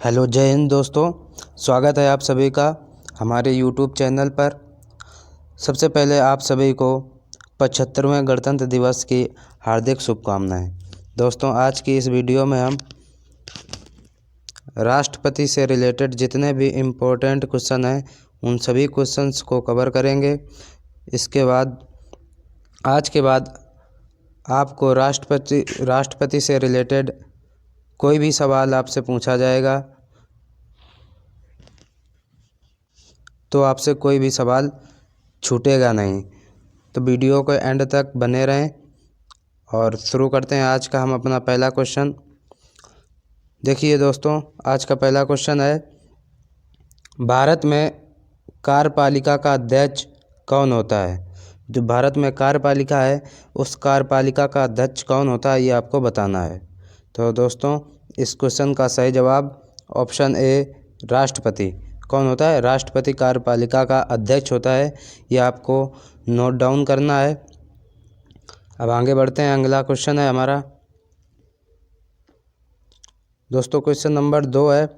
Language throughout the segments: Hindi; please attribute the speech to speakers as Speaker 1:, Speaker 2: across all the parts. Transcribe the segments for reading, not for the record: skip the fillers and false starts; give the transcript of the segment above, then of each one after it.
Speaker 1: हेलो, जय हिंद दोस्तों। स्वागत है आप सभी का हमारे यूट्यूब चैनल पर। सबसे पहले आप सभी को 75वें गणतंत्र दिवस की हार्दिक शुभकामनाएं। दोस्तों, आज की इस वीडियो में हम राष्ट्रपति से रिलेटेड जितने भी इम्पोर्टेंट क्वेश्चन हैं उन सभी क्वेश्चंस को कवर करेंगे। इसके बाद आज के बाद आपको राष्ट्रपति से रिलेटेड कोई भी सवाल आपसे पूछा जाएगा तो आपसे कोई भी सवाल छूटेगा नहीं। तो वीडियो को एंड तक बने रहें और शुरू करते हैं आज का हम अपना पहला क्वेश्चन। देखिए दोस्तों, आज का पहला क्वेश्चन है, भारत में कार्यपालिका का अध्यक्ष कौन होता है? जो भारत में कार्यपालिका है उस कार्यपालिका का अध्यक्ष कौन होता है, ये आपको बताना है। तो दोस्तों, इस क्वेश्चन का सही जवाब ऑप्शन ए राष्ट्रपति। कौन होता है? राष्ट्रपति कार्यपालिका का अध्यक्ष होता है। ये आपको नोट डाउन करना है। अब आगे बढ़ते हैं। अगला क्वेश्चन है हमारा दोस्तों, क्वेश्चन नंबर 2 है,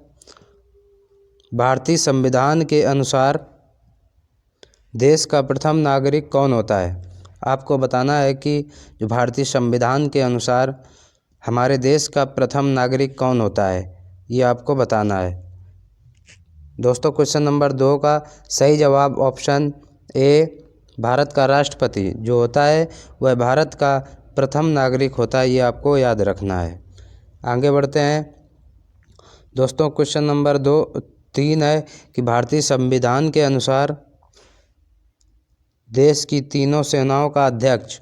Speaker 1: भारतीय संविधान के अनुसार देश का प्रथम नागरिक कौन होता है? आपको बताना है कि जो भारतीय संविधान के अनुसार हमारे देश का प्रथम नागरिक कौन होता है, ये आपको बताना है। दोस्तों, क्वेश्चन नंबर 2 का सही जवाब ऑप्शन ए भारत का राष्ट्रपति जो होता है वह भारत का प्रथम नागरिक होता है। ये आपको याद रखना है। आगे बढ़ते हैं दोस्तों, क्वेश्चन नंबर 3 है कि भारतीय संविधान के अनुसार देश की तीनों सेनाओं का अध्यक्ष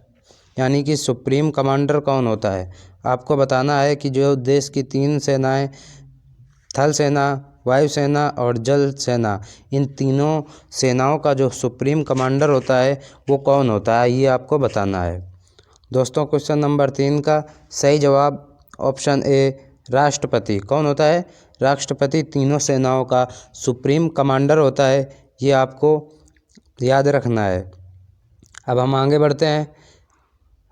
Speaker 1: यानी कि सुप्रीम कमांडर कौन होता है? आपको बताना है कि जो देश की 3 सेनाएं, थल सेना, वायुसेना और जल सेना, इन तीनों सेनाओं का जो सुप्रीम कमांडर होता है वो कौन होता है, ये आपको बताना है। दोस्तों, क्वेश्चन नंबर 3 का सही जवाब ऑप्शन ए राष्ट्रपति। कौन होता है? राष्ट्रपति तीनों सेनाओं का सुप्रीम कमांडर होता है। ये आपको याद रखना है। अब हम आगे बढ़ते हैं।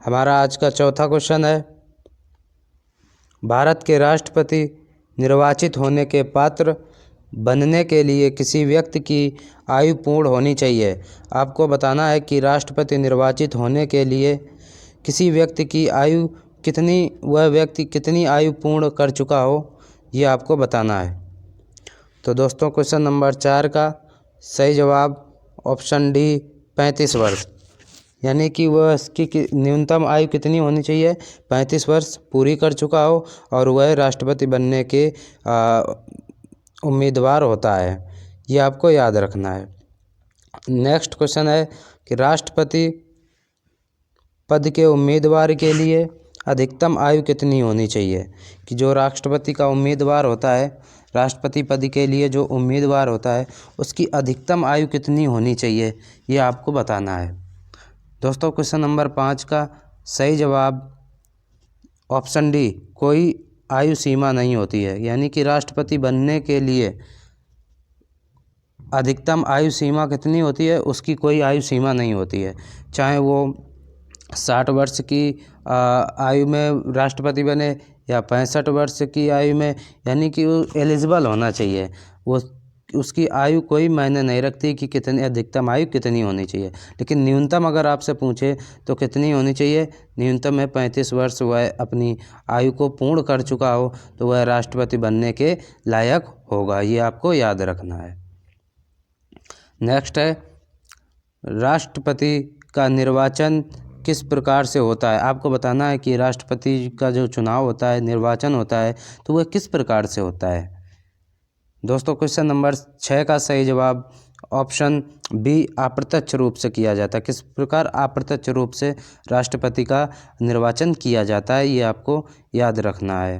Speaker 1: हमारा आज का चौथा क्वेश्चन है, भारत के राष्ट्रपति निर्वाचित होने के पात्र बनने के लिए किसी व्यक्ति की आयु पूर्ण होनी चाहिए। आपको बताना है कि राष्ट्रपति निर्वाचित होने के लिए किसी व्यक्ति की आयु कितनी, वह व्यक्ति कितनी आयु पूर्ण कर चुका हो, ये आपको बताना है। तो दोस्तों, क्वेश्चन नंबर 4 का सही जवाब ऑप्शन डी 35 वर्ष, यानी कि वह इसकी न्यूनतम आयु कितनी होनी चाहिए? 35 वर्ष पूरी कर चुका हो और वह राष्ट्रपति बनने के उम्मीदवार होता है। ये आपको याद रखना है। नेक्स्ट क्वेश्चन है कि राष्ट्रपति पद के उम्मीदवार के लिए अधिकतम आयु कितनी होनी चाहिए? कि जो राष्ट्रपति का उम्मीदवार होता है, राष्ट्रपति पद के लिए जो उम्मीदवार होता है उसकी अधिकतम आयु कितनी होनी चाहिए, ये आपको बताना है। दोस्तों, क्वेश्चन नंबर 5 का सही जवाब ऑप्शन डी कोई आयु सीमा नहीं होती है, यानी कि राष्ट्रपति बनने के लिए अधिकतम आयु सीमा कितनी होती है, उसकी कोई आयु सीमा नहीं होती है। चाहे वो 60 वर्ष की आयु में राष्ट्रपति बने या 65 वर्ष की आयु में, यानी कि वो एलिजिबल होना चाहिए। वो उसकी आयु कोई मायने नहीं रखती कि कितनी अधिकतम आयु कितनी होनी चाहिए, लेकिन न्यूनतम अगर आपसे पूछे तो कितनी होनी चाहिए? न्यूनतम में 35 वर्ष वह अपनी आयु को पूर्ण कर चुका हो तो वह राष्ट्रपति बनने के लायक होगा। ये आपको याद रखना है। नेक्स्ट है, राष्ट्रपति का निर्वाचन किस प्रकार से होता है? आपको बताना है कि राष्ट्रपति का जो चुनाव होता है, निर्वाचन होता है, तो वह किस प्रकार से होता है। दोस्तों, क्वेश्चन नंबर 6 का सही जवाब ऑप्शन बी अप्रत्यक्ष रूप से किया जाता है। किस प्रकार अप्रत्यक्ष रूप से राष्ट्रपति का निर्वाचन किया जाता है, ये आपको याद रखना है।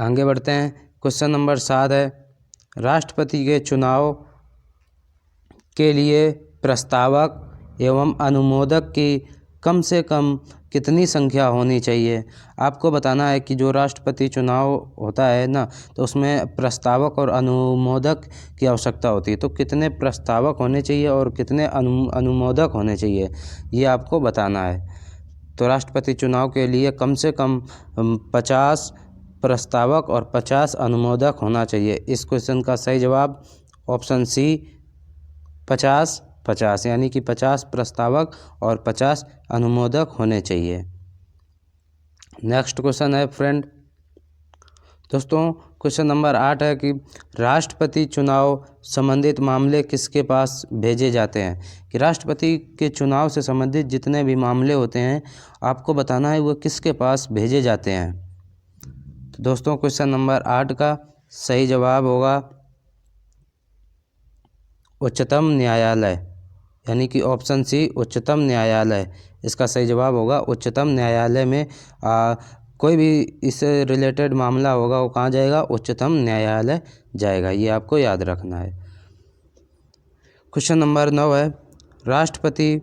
Speaker 1: आगे बढ़ते हैं। क्वेश्चन नंबर 7 है, राष्ट्रपति के चुनाव के लिए प्रस्तावक एवं अनुमोदक की कम से कम कितनी संख्या होनी चाहिए? आपको बताना है कि जो राष्ट्रपति चुनाव होता है ना, तो उसमें प्रस्तावक और अनुमोदक की आवश्यकता होती है। तो कितने प्रस्तावक होने चाहिए और कितने अनुमोदक होने चाहिए, ये आपको बताना है। तो राष्ट्रपति चुनाव के लिए कम से कम 50 प्रस्तावक और 50 अनुमोदक होना चाहिए। इस क्वेश्चन का सही जवाब ऑप्शन सी 50-50 यानी कि 50 प्रस्तावक और 50 अनुमोदक होने चाहिए। नेक्स्ट क्वेश्चन है फ्रेंड दोस्तों, क्वेश्चन नंबर 8 है कि राष्ट्रपति चुनाव संबंधित मामले किसके पास भेजे जाते हैं। कि राष्ट्रपति के चुनाव से संबंधित जितने भी मामले होते हैं आपको बताना है वो किसके पास भेजे जाते हैं। तो दोस्तों क्वेश्चन नंबर 8 का सही जवाब होगा उच्चतम न्यायालय यानी कि ऑप्शन सी उच्चतम न्यायालय। इसका सही जवाब होगा उच्चतम न्यायालय में कोई भी इससे रिलेटेड मामला होगा वो कहाँ जाएगा, उच्चतम न्यायालय जाएगा। ये आपको याद रखना है। क्वेश्चन नंबर 9 है राष्ट्रपति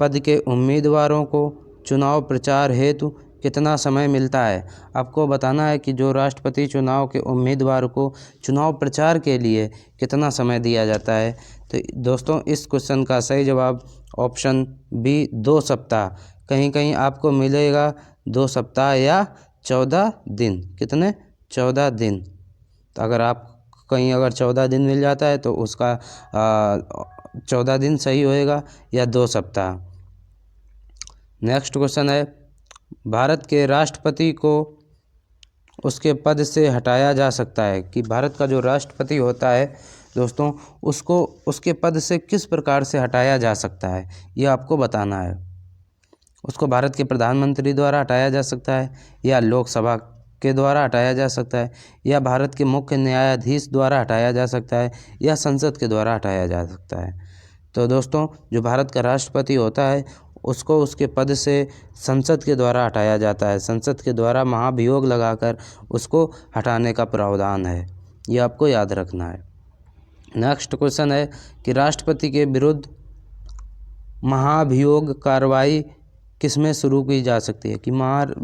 Speaker 1: पद के उम्मीदवारों को चुनाव प्रचार हेतु कितना समय मिलता है। आपको बताना है कि जो राष्ट्रपति चुनाव के उम्मीदवार को चुनाव प्रचार के लिए कितना समय दिया जाता है। तो दोस्तों इस क्वेश्चन का सही जवाब ऑप्शन बी 2 सप्ताह। कहीं कहीं आपको मिलेगा 2 सप्ताह या 14 दिन। कितने? 14 दिन। तो अगर आप कहीं अगर 14 दिन मिल जाता है तो उसका 14 दिन सही होएगा या 2 सप्ताह। नेक्स्ट क्वेश्चन है भारत के राष्ट्रपति को उसके पद से हटाया जा सकता है। कि भारत का जो राष्ट्रपति होता है दोस्तों उसको उसके पद से किस प्रकार से हटाया जा सकता है ये आपको बताना है। उसको भारत के प्रधानमंत्री द्वारा हटाया जा सकता है या लोकसभा के द्वारा हटाया जा सकता है या भारत के मुख्य न्यायाधीश द्वारा हटाया जा सकता है या संसद के द्वारा हटाया जा सकता है। तो दोस्तों जो भारत का राष्ट्रपति होता है उसको उसके पद से संसद के द्वारा हटाया जाता है। संसद के द्वारा महाभियोग लगाकर उसको हटाने का प्रावधान है। ये आपको याद रखना है। नेक्स्ट क्वेश्चन है कि राष्ट्रपति के विरुद्ध महाभियोग कार्रवाई किसमें शुरू की जा सकती है। कि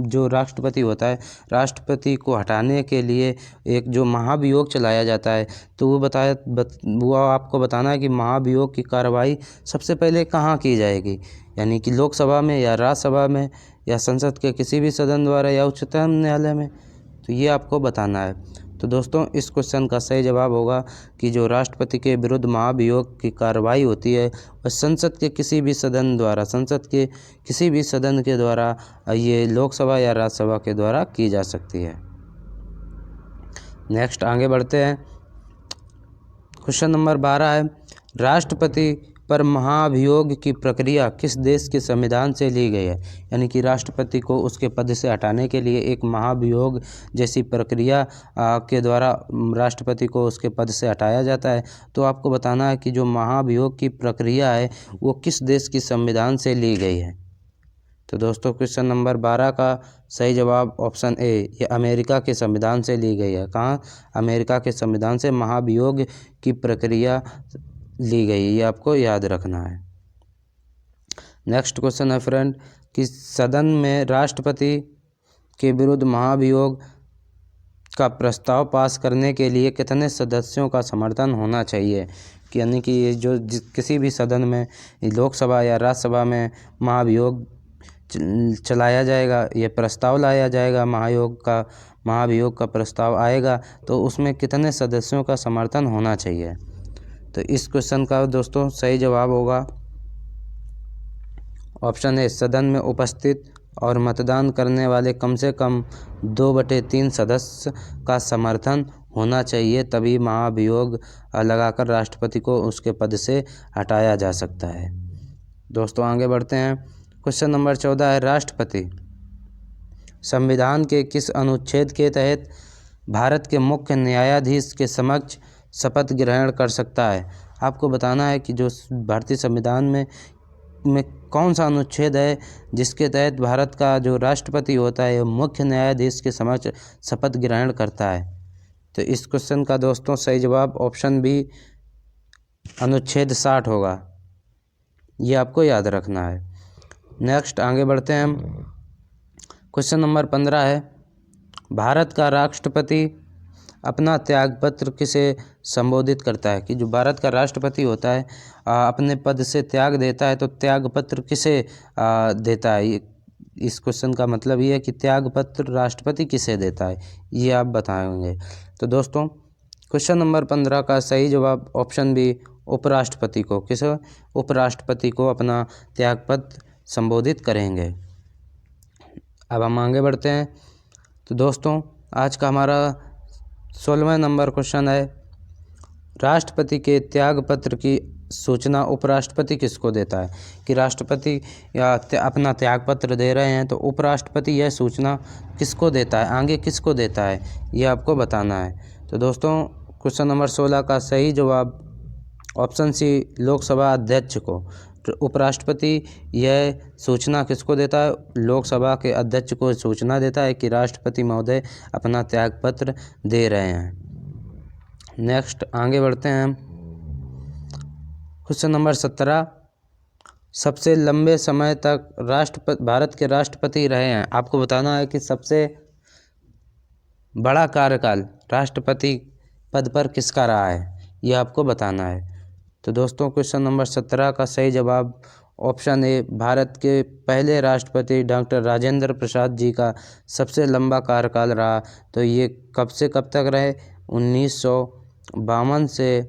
Speaker 1: जो राष्ट्रपति होता है राष्ट्रपति को हटाने के लिए एक जो महाभियोग चलाया जाता है तो वो आपको बताना है कि महाभियोग की कार्रवाई सबसे पहले कहाँ की जाएगी। यानी कि लोकसभा में या राज्यसभा में या संसद के किसी भी सदन द्वारा या उच्चतम न्यायालय में। तो ये आपको बताना है। तो दोस्तों इस क्वेश्चन का सही जवाब होगा कि जो राष्ट्रपति के विरुद्ध महाभियोग की कार्रवाई होती है वह संसद के किसी भी सदन द्वारा संसद के किसी भी सदन के द्वारा ये लोकसभा या राज्यसभा के द्वारा की जा सकती है। नेक्स्ट आगे बढ़ते हैं। क्वेश्चन नंबर 12 है राष्ट्रपति पर महाभियोग की प्रक्रिया किस देश के संविधान से ली गई है। यानी कि राष्ट्रपति को उसके पद से हटाने के लिए एक महाभियोग जैसी प्रक्रिया के द्वारा राष्ट्रपति को उसके पद से हटाया जाता है। तो आपको बताना है कि जो महाभियोग की प्रक्रिया है वो किस देश की संविधान से ली गई है। तो दोस्तों क्वेश्चन नंबर 12 का सही जवाब ऑप्शन ए ये अमेरिका के संविधान से ली गई है। कहाँ? अमेरिका के संविधान से महाभियोग की प्रक्रिया ली गई। ये आपको याद रखना है। नेक्स्ट क्वेश्चन है फ्रेंड कि सदन में राष्ट्रपति के विरुद्ध महाभियोग का प्रस्ताव पास करने के लिए कितने सदस्यों का समर्थन होना चाहिए। कि यानी कि ये जो किसी भी सदन में लोकसभा या राज्यसभा में महाभियोग चलाया जाएगा, ये प्रस्ताव लाया जाएगा, महाभियोग का प्रस्ताव आएगा तो उसमें कितने सदस्यों का समर्थन होना चाहिए। तो इस क्वेश्चन का दोस्तों सही जवाब होगा ऑप्शन ए सदन में उपस्थित और मतदान करने वाले कम से कम 2/3 सदस्य का समर्थन होना चाहिए, तभी महाभियोग लगाकर राष्ट्रपति को उसके पद से हटाया जा सकता है। दोस्तों आगे बढ़ते हैं। क्वेश्चन नंबर 14 है राष्ट्रपति संविधान के किस अनुच्छेद के तहत भारत के मुख्य न्यायाधीश के समक्ष शपथ ग्रहण कर सकता है। आपको बताना है कि जो भारतीय संविधान में कौन सा अनुच्छेद है जिसके तहत भारत का जो राष्ट्रपति होता है मुख्य न्यायाधीश के समक्ष शपथ ग्रहण करता है। तो इस क्वेश्चन का दोस्तों सही जवाब ऑप्शन बी अनुच्छेद 60 होगा। ये आपको याद रखना है। नेक्स्ट आगे बढ़ते हैं हम। क्वेश्चन नंबर 15 है भारत का राष्ट्रपति अपना त्यागपत्र किसे संबोधित करता है। कि जो भारत का राष्ट्रपति होता है अपने पद से त्याग देता है तो त्यागपत्र किसे देता है। इस क्वेश्चन का मतलब ये है कि त्यागपत्र राष्ट्रपति किसे देता है, ये आप बताएंगे। तो दोस्तों क्वेश्चन नंबर 15 का सही जवाब ऑप्शन बी, उपराष्ट्रपति को। किसे? उपराष्ट्रपति को अपना त्यागपत्र संबोधित करेंगे। अब हम आगे बढ़ते हैं। तो दोस्तों आज का हमारा 16वां नंबर क्वेश्चन है, राष्ट्रपति के त्यागपत्र की सूचना उपराष्ट्रपति किसको देता है? कि राष्ट्रपति या अपना त्यागपत्र दे रहे हैं तो उपराष्ट्रपति यह सूचना किसको देता है, आगे किसको देता है, ये आपको बताना है। तो दोस्तों क्वेश्चन नंबर 16 का सही जवाब ऑप्शन सी, लोकसभा अध्यक्ष को। तो उपराष्ट्रपति यह सूचना किसको देता है? लोकसभा के अध्यक्ष को सूचना देता है कि राष्ट्रपति महोदय अपना त्यागपत्र दे रहे हैं। नेक्स्ट आगे बढ़ते हैं हम। क्वेश्चन नंबर 17, सबसे लंबे समय तक भारत के राष्ट्रपति रहे हैं। आपको बताना है कि सबसे बड़ा कार्यकाल राष्ट्रपति पद पर किसका रहा है, यह आपको बताना है। तो दोस्तों क्वेश्चन नंबर 17 का सही जवाब ऑप्शन ए, भारत के पहले राष्ट्रपति डॉक्टर राजेंद्र प्रसाद जी का सबसे लंबा कार्यकाल रहा। तो ये कब से कब तक रहे? 1950 से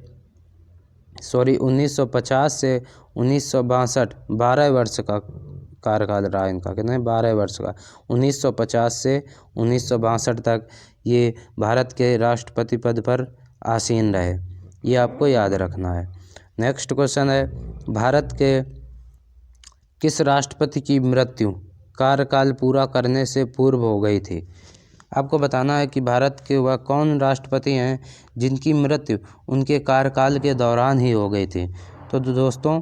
Speaker 1: 1962, 12 वर्ष का कार्यकाल रहा इनका। कितने? 12 वर्ष का। 1950 से 1962 तक ये भारत के राष्ट्रपति पद पर आसीन रहे, ये आपको याद रखना है। नेक्स्ट क्वेश्चन है, भारत के किस राष्ट्रपति की मृत्यु कार्यकाल पूरा करने से पूर्व हो गई थी? आपको बताना है कि भारत के वह कौन राष्ट्रपति हैं जिनकी मृत्यु उनके कार्यकाल के दौरान ही हो गई थी। तो दोस्तों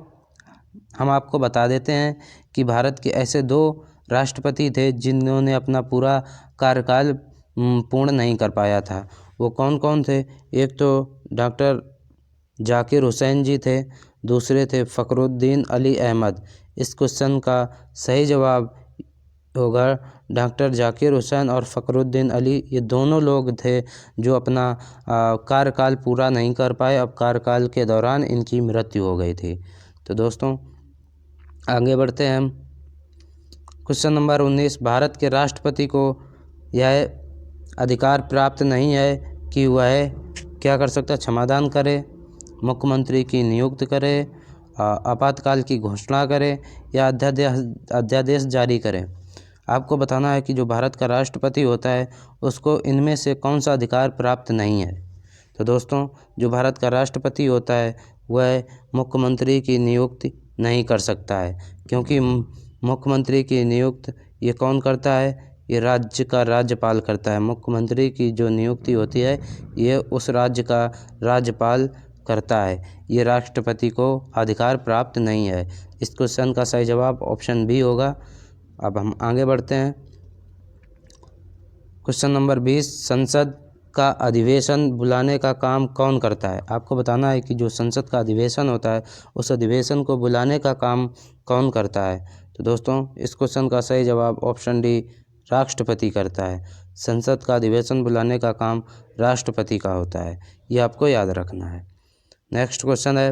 Speaker 1: हम आपको बता देते हैं कि भारत के ऐसे 2 राष्ट्रपति थे जिन्होंने अपना पूरा कार्यकाल पूर्ण नहीं कर पाया था। वो कौन कौन थे? एक तो डॉक्टर जाकिर हुसैन जी थे, दूसरे थे फ़खरुद्दीन अली अहमद। इस क्वेश्चन का सही जवाब होगा डॉक्टर जाकिर हुसैन और फ़खरुद्दीन अली। ये दोनों लोग थे जो अपना कार्यकाल पूरा नहीं कर पाए, अब कार्यकाल के दौरान इनकी मृत्यु हो गई थी। तो दोस्तों आगे बढ़ते हैं हम। क्वेश्चन नंबर 19, भारत के राष्ट्रपति को यह अधिकार प्राप्त नहीं है कि वह क्या कर सकता है? क्षमादान करे, मुख्यमंत्री की नियुक्ति करे, आपातकाल की घोषणा करे या अध्यादेश जारी करे। आपको बताना है कि जो भारत का राष्ट्रपति होता है उसको इनमें से कौन सा अधिकार प्राप्त नहीं है। तो दोस्तों जो भारत का राष्ट्रपति होता है वह मुख्यमंत्री की नियुक्ति नहीं कर सकता है, क्योंकि मुख्यमंत्री की नियुक्ति ये कौन करता है? ये राज्य का राज्यपाल करता है। मुख्यमंत्री की जो नियुक्ति होती है ये उस राज्य का राज्यपाल करता है, ये राष्ट्रपति को अधिकार प्राप्त नहीं है। इस क्वेश्चन का सही जवाब ऑप्शन बी होगा। अब हम आगे बढ़ते हैं। क्वेश्चन नंबर 20, संसद का अधिवेशन बुलाने का काम कौन करता है? आपको बताना है कि जो संसद का अधिवेशन होता है उस अधिवेशन को बुलाने का काम कौन करता है। तो दोस्तों इस क्वेश्चन का सही जवाब ऑप्शन डी, राष्ट्रपति करता है। संसद का अधिवेशन बुलाने का काम राष्ट्रपति का होता है, ये आपको याद रखना है। नेक्स्ट क्वेश्चन है,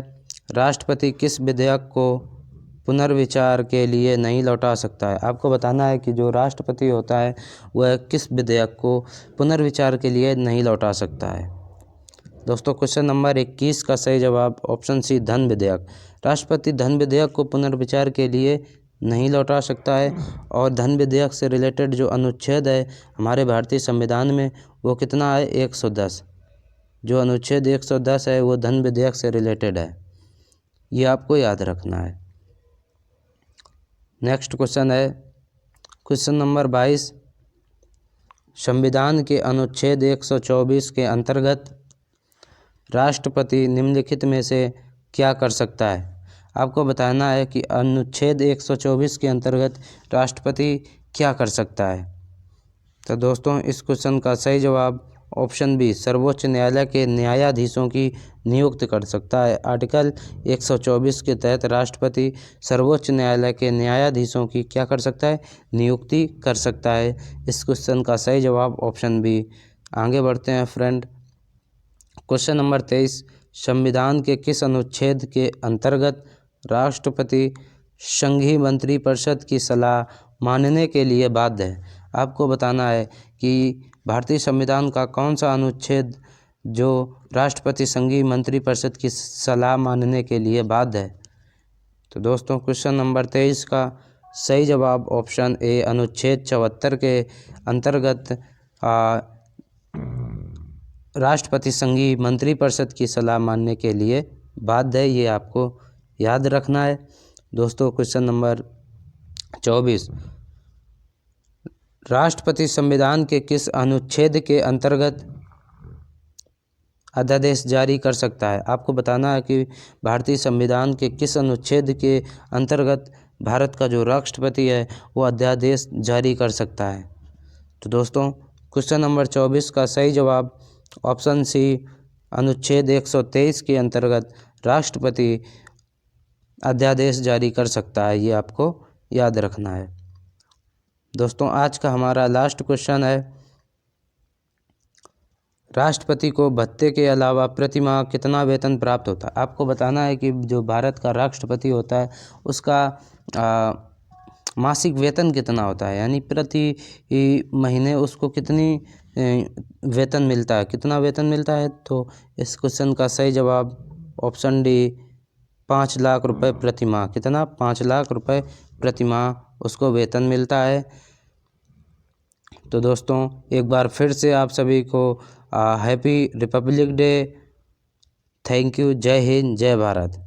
Speaker 1: राष्ट्रपति किस विधेयक को पुनर्विचार के लिए नहीं लौटा सकता है? आपको बताना है कि जो राष्ट्रपति होता है वह किस विधेयक को पुनर्विचार के लिए नहीं लौटा सकता है। दोस्तों क्वेश्चन नंबर 21 का सही जवाब ऑप्शन सी, धन विधेयक। राष्ट्रपति धन विधेयक को पुनर्विचार के लिए नहीं लौटा सकता है, और धन विधेयक से रिलेटेड जो अनुच्छेद है हमारे भारतीय संविधान में वो कितना है? 110। जो अनुच्छेद 110 है वो धन विधेयक से रिलेटेड है, ये आपको याद रखना है। नेक्स्ट क्वेश्चन है क्वेश्चन नंबर 22, संविधान के अनुच्छेद 124 के अंतर्गत राष्ट्रपति निम्नलिखित में से क्या कर सकता है? आपको बताना है कि अनुच्छेद 124 के अंतर्गत राष्ट्रपति क्या कर सकता है। तो दोस्तों इस क्वेश्चन का सही जवाब ऑप्शन बी, सर्वोच्च न्यायालय के न्यायाधीशों की नियुक्ति कर सकता है। आर्टिकल 124 के तहत राष्ट्रपति सर्वोच्च न्यायालय के न्यायाधीशों की क्या कर सकता है? नियुक्ति कर सकता है। इस क्वेश्चन का सही जवाब ऑप्शन बी। आगे बढ़ते हैं फ्रेंड। क्वेश्चन नंबर 23, संविधान के किस अनुच्छेद के अंतर्गत राष्ट्रपति संघीय मंत्रिपरिषद की सलाह मानने के लिए बाध्य है। आपको बताना है कि भारतीय संविधान का कौन सा अनुच्छेद जो राष्ट्रपति संघीय मंत्रिपरिषद की सलाह मानने के लिए बाध्य है। तो दोस्तों क्वेश्चन नंबर 23 का सही जवाब ऑप्शन ए अनुच्छेद 74 के अंतर्गत राष्ट्रपति संघीय मंत्रिपरिषद की सलाह मानने के लिए बाध्य है, ये आपको याद रखना है। दोस्तों क्वेश्चन नंबर 24 राष्ट्रपति संविधान के किस अनुच्छेद के अंतर्गत अध्यादेश जारी कर सकता है। आपको बताना है कि भारतीय संविधान के किस अनुच्छेद के अंतर्गत भारत का जो राष्ट्रपति है वो अध्यादेश जारी कर सकता है। तो दोस्तों क्वेश्चन नंबर 24 का सही जवाब ऑप्शन सी अनुच्छेद 123 के अंतर्गत राष्ट्रपति अध्यादेश जारी कर सकता है, ये आपको याद रखना है। दोस्तों आज का हमारा लास्ट क्वेश्चन है, राष्ट्रपति को भत्ते के अलावा प्रति माह कितना वेतन प्राप्त होता है। आपको बताना है कि जो भारत का राष्ट्रपति होता है उसका मासिक वेतन कितना होता है, यानी प्रति महीने उसको कितनी वेतन मिलता है, कितना वेतन मिलता है। तो इस क्वेश्चन का सही जवाब ऑप्शन डी 5 लाख रुपए प्रति माह। कितना? 5 लाख रुपए प्रति माह उसको वेतन मिलता है। तो दोस्तों एक बार फिर से आप सभी को happy Republic day. Thank you. जय हिंद, जय भारत।